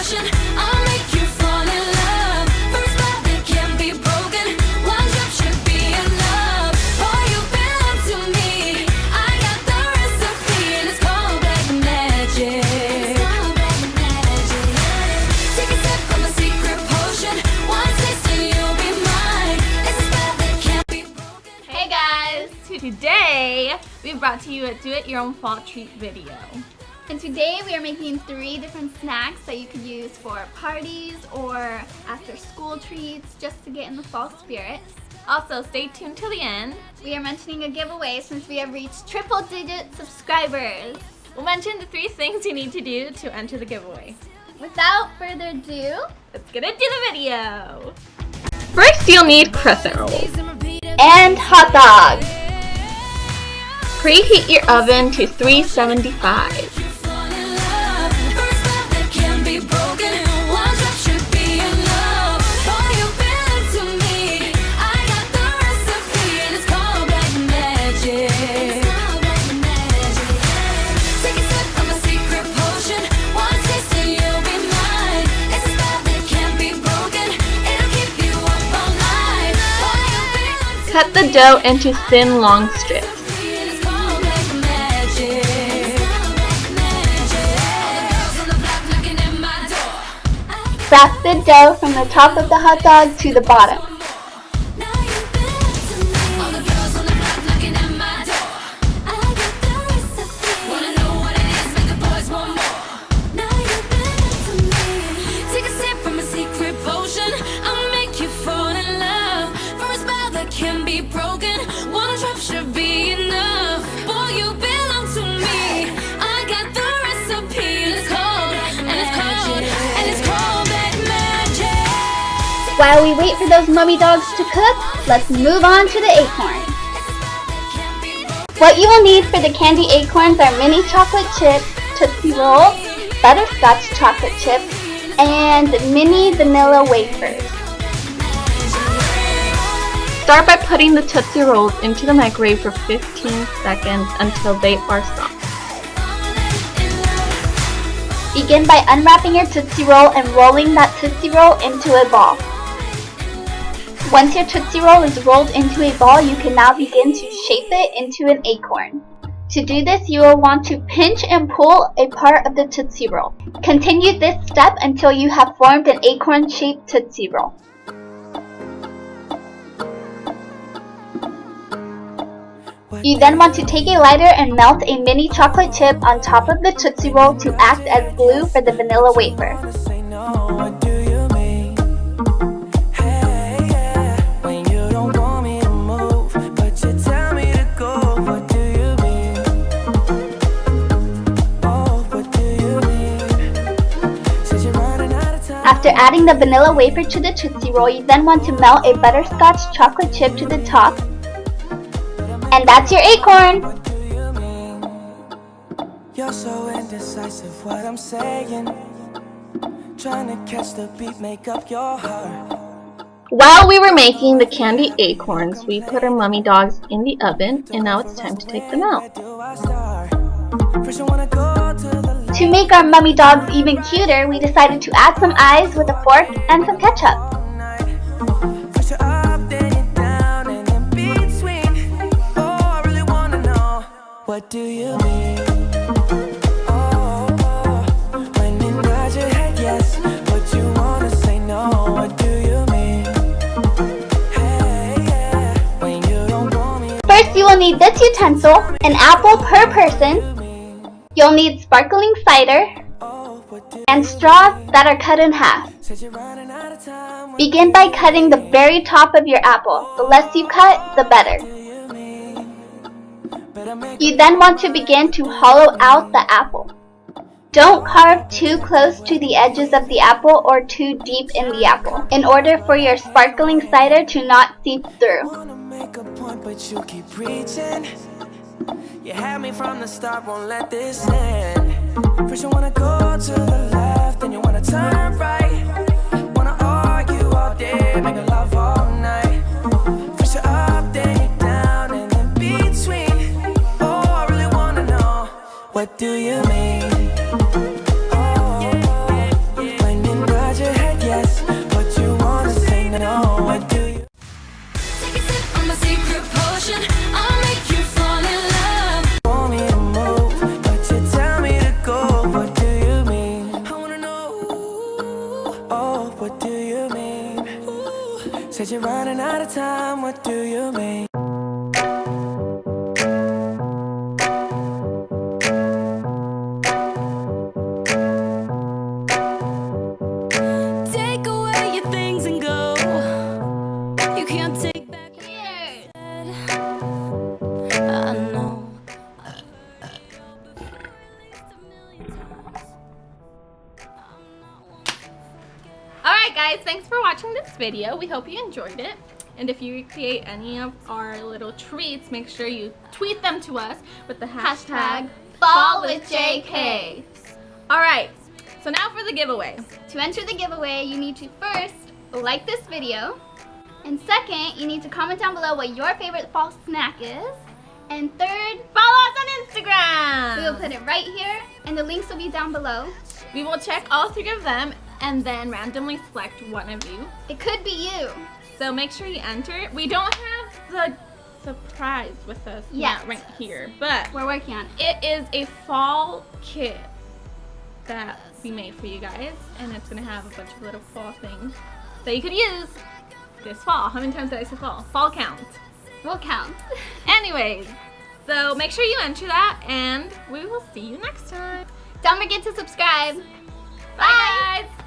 potion. I'll make you fall in love. First love that can't be broken. One drop should be enough. Boy, you belong to me. I got the recipe and it's called black magic. Take a sip from a secret potion. One taste and you'll be mine. It's a spell that can't be broken. Hey guys! Today we brought to you a do-it-your-own fall treat video. And today we are making 3 different snacks that you could use for parties or after school treats just to get in the fall spirit. Also, stay tuned till the end. We are mentioning a giveaway since we have reached triple-digit subscribers. We'll mention the 3 things you need to do to enter the giveaway. Without further ado, Let's get into the video. First, you'll need crescent rolls. and hot dogs. Preheat your oven to 375. Cut the dough into thin, long strips. Wrap the dough from the top of the hot dog to the bottom. While we wait for those mummy dogs to cook, let's move on to the acorns. What you will need for the candy acorns are mini chocolate chips, Tootsie Rolls, butterscotch chocolate chips, and mini vanilla wafers. Start by putting the Tootsie Rolls into the microwave for 15 seconds until they are soft. Begin by unwrapping your Tootsie Roll and rolling that Tootsie Roll into a ball. Once your Tootsie Roll is rolled into a ball, you can now begin to shape it into an acorn. To do this, you will want to pinch and pull a part of the Tootsie Roll. Continue this step until you have formed an acorn-shaped Tootsie Roll. You then want to take a lighter and melt a mini chocolate chip on top of the Tootsie Roll to act as glue for the vanilla wafer. After adding the vanilla wafer to the Tootsie Roll, you then want to melt a butterscotch chocolate chip to the top. And that's your acorn! You're so indecisive what I'm saying. Trying to catch the beat, make up your heart. While we were making the candy acorns, we put our mummy dogs in the oven, and now it's time to take them out. To make our mummy dogs even cuter, we decided to add some eyes with a fork and some ketchup. What do you mean? When you nod your head yes, but you wanna say no. What do you mean? Hey, yeah. When you don't want me. First, you will need this utensil, an apple per person. You'll need sparkling cider and straws that are cut in half. Begin by cutting the very top of your apple. The less you cut, the better. You then want to begin to hollow out the apple. Don't carve too close to the edges of the apple or too deep in the apple, in order for your sparkling cider to not seep through. You had me from the start, won't let this end. First you wanna go to the left, then you wanna turn right. Wanna argue all day, make love all night. First you're up, then you're down, and in between. Oh, I really wanna know, what do you mean? Oh, when Cause you're running out of time, what do you mean? Take away your things and go. You can't take back what you said. I know. Alright guys, thanks for watching this video. We hope you enjoyed it. And if you recreate any of our little treats, make sure you tweet them to us with the hashtag FallWithJK. Alright, so now for the giveaway. To enter the giveaway, you need to first like this video, and second, you need to comment down below what your favorite fall snack is, and third, Follow us on Instagram! we will put it right here, and the links will be down below. We will check all 3 of them and then randomly select one of you. It could be you. So make sure you enter. We don't have the surprise with us Yet. right here, but We're working on it. it is a fall kit that we made for you guys, and it's gonna have a bunch of little fall things that you could use this fall. How many times did I say fall? Fall count. We'll count. Anyways, so make sure you enter that, and we will see you next time. Don't forget to subscribe. Bye guys!